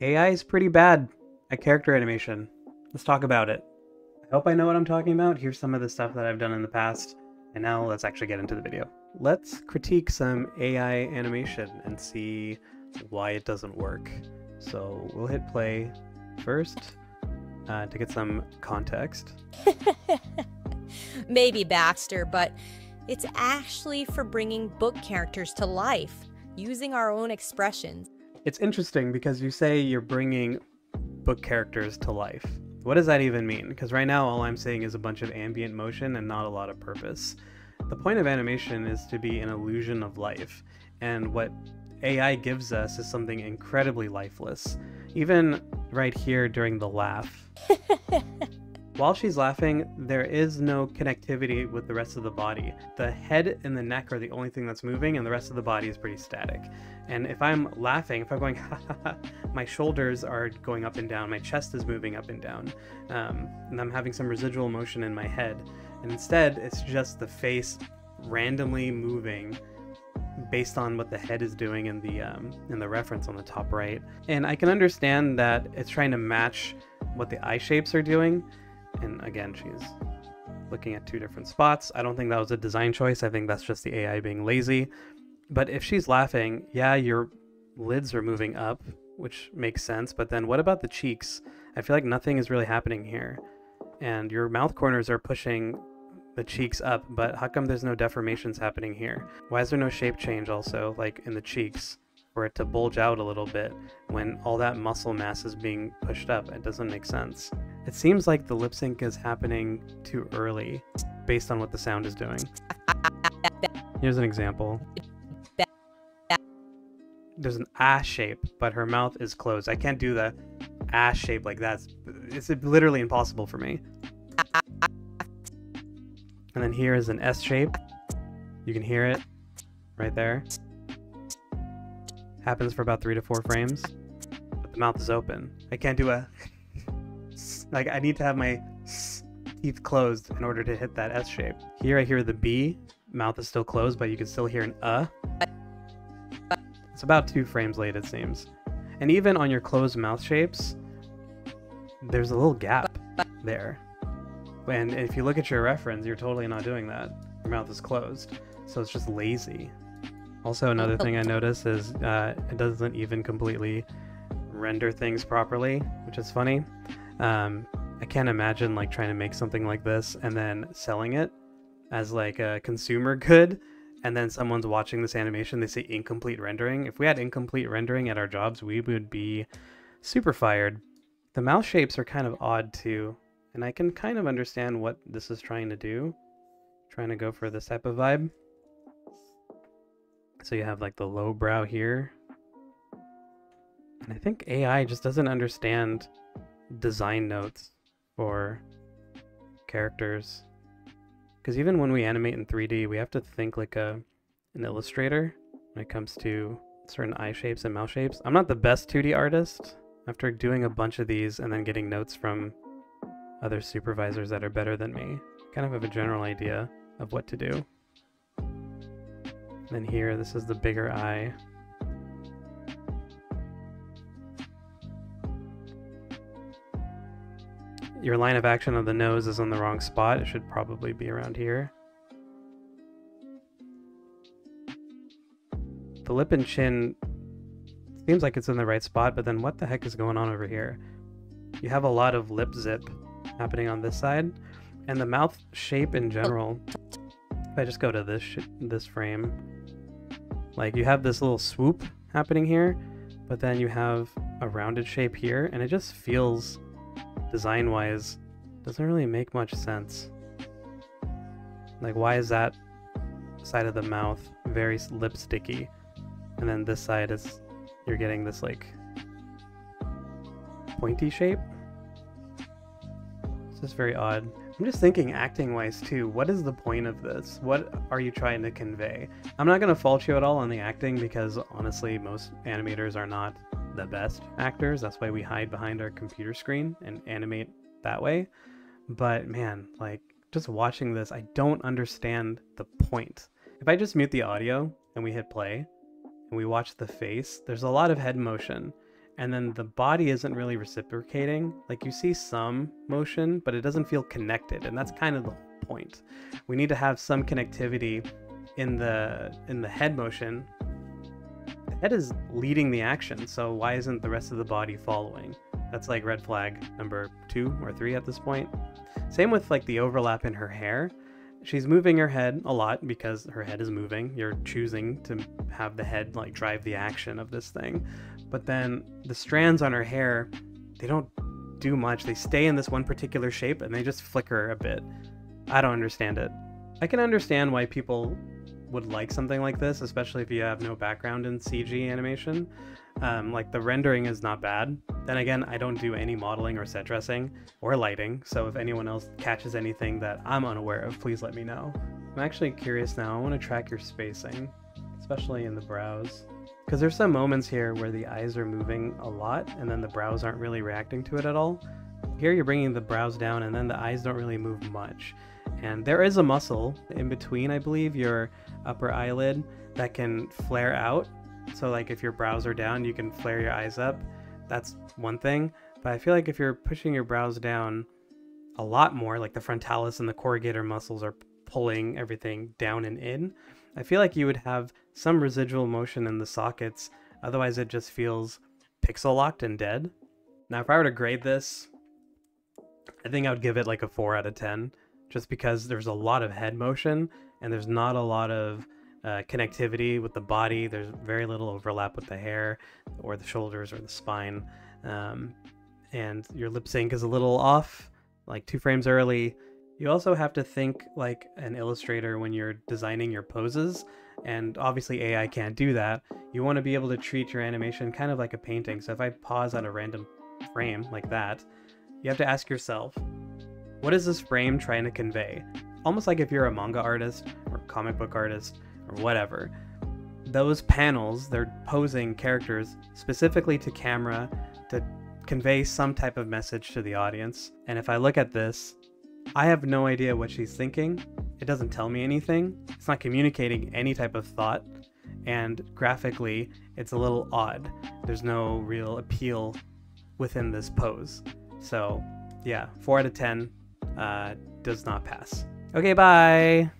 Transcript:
AI is pretty bad at character animation. Let's talk about it. I hope I know what I'm talking about. Here's some of the stuff that I've done in the past, and now let's actually get into the video. Let's critique some AI animation and see why it doesn't work. So we'll hit play first to get some context. Maybe, Baxter, but it's actually for bringing book characters to life, using our own expressions. It's interesting because you say you're bringing book characters to life. What does that even mean? Because right now all I'm seeing is a bunch of ambient motion and not a lot of purpose. The point of animation is to be an illusion of life, and what AI gives us is something incredibly lifeless. Even right here during the laugh. While she's laughing, there is no connectivity with the rest of the body. The head and the neck are the only thing that's moving, and the rest of the body is pretty static. And if I'm laughing, if I'm going ha ha ha, my shoulders are going up and down, my chest is moving up and down, and I'm having some residual motion in my head. And instead, it's just the face randomly moving based on what the head is doing in the reference on the top right. And I can understand that it's trying to match what the eye shapes are doing. And again, she's looking at two different spots. I don't think that was a design choice. I think that's just the AI being lazy. But if she's laughing, yeah, your lids are moving up, which makes sense. But then what about the cheeks? I feel like nothing is really happening here. And your mouth corners are pushing the cheeks up, but how come there's no deformations happening here? Why is there no shape change also, like in the cheeks, for it to bulge out a little bit when all that muscle mass is being pushed up? It doesn't make sense. It seems like the lip sync is happening too early based on what the sound is doing. Here's an example. There's an ass shape, but her mouth is closed. I can't do the ass shape like that. It's literally impossible for me. And then here is an S shape. You can hear it right there. Happens for about 3 to 4 frames, but the mouth is open. I can't do a like, I need to have my teeth closed in order to hit that S shape. Here I hear the B, mouth is still closed, but you can still hear an It's about 2 frames late, it seems. And even on your closed mouth shapes, there's a little gap there. And if you look at your reference, you're totally not doing that. Your mouth is closed, so it's just lazy. Also, another thing I noticed is it doesn't even completely render things properly, which is funny. I can't imagine like trying to make something like this and then selling it as like a consumer good, and then someone's watching this animation, they say incomplete rendering. If we had incomplete rendering at our jobs, we would be super fired. The mouth shapes are kind of odd too, and I can kind of understand what this is trying to do. Trying to go for this type of vibe. So you have like the low brow here. And I think AI just doesn't understand design notes for characters. Because even when we animate in 3D, we have to think like an illustrator when it comes to certain eye shapes and mouth shapes. I'm not the best 2D artist. After doing a bunch of these and then getting notes from other supervisors that are better than me, kind of have a general idea of what to do. Then here, this is the bigger eye. Your line of action of the nose is on the wrong spot. It should probably be around here. The lip and chin seems like it's in the right spot, but then what the heck is going on over here? You have a lot of lip zip happening on this side, and the mouth shape in general. If I just go to this frame, like you have this little swoop happening here, but then you have a rounded shape here, and it just feels, design-wise, doesn't really make much sense. Like, why is that side of the mouth very lipsticky, and then this side is, you're getting this like pointy shape? It's just very odd. I'm just thinking acting-wise too, what is the point of this? What are you trying to convey? I'm not going to fault you at all on the acting, because honestly most animators are not the best actors. That's why we hide behind our computer screen and animate that way. But man, like, just watching this, I don't understand the point. If I just mute the audio and we hit play and we watch the face, there's a lot of head motion, and then the body isn't really reciprocating. Like, you see some motion, but it doesn't feel connected, and that's kind of the whole point. We need to have some connectivity in the head motion. The head is leading the action, so why isn't the rest of the body following? That's like red flag number 2 or 3 at this point. Same with like the overlap in her hair. She's moving her head a lot because her head is moving. You're choosing to have the head like drive the action of this thing. But then the strands on her hair, they don't do much. They stay in this one particular shape and they just flicker a bit. I don't understand it. I can understand why people would like something like this, especially if you have no background in CG animation. Like, the rendering is not bad. Then again, I don't do any modeling or set dressing or lighting, so if anyone else catches anything that I'm unaware of, please let me know. I'm actually curious now. I want to track your spacing, especially in the brows, because there's some moments here where the eyes are moving a lot and then the brows aren't really reacting to it at all. Here you're bringing the brows down and then the eyes don't really move much. And there is a muscle in between, I believe, your upper eyelid that can flare out. So like if your brows are down, you can flare your eyes up. That's one thing. But I feel like if you're pushing your brows down a lot more, like the frontalis and the corrugator muscles are pulling everything down and in, I feel like you would have some residual motion in the sockets. Otherwise it just feels pixel locked and dead. Now if I were to grade this, I think I would give it like a 4 out of 10. Just because there's a lot of head motion and there's not a lot of connectivity with the body. There's very little overlap with the hair or the shoulders or the spine. And your lip sync is a little off, like 2 frames early. You also have to think like an illustrator when you're designing your poses, and obviously AI can't do that. You want to be able to treat your animation kind of like a painting. So if I pause at a random frame like that, you have to ask yourself, what is this frame trying to convey? Almost like if you're a manga artist or comic book artist or whatever. Those panels, they're posing characters specifically to camera to convey some type of message to the audience. And if I look at this, I have no idea what she's thinking. It doesn't tell me anything. It's not communicating any type of thought. And graphically, it's a little odd. There's no real appeal within this pose. So yeah, 4 out of 10. Does not pass. Okay, bye!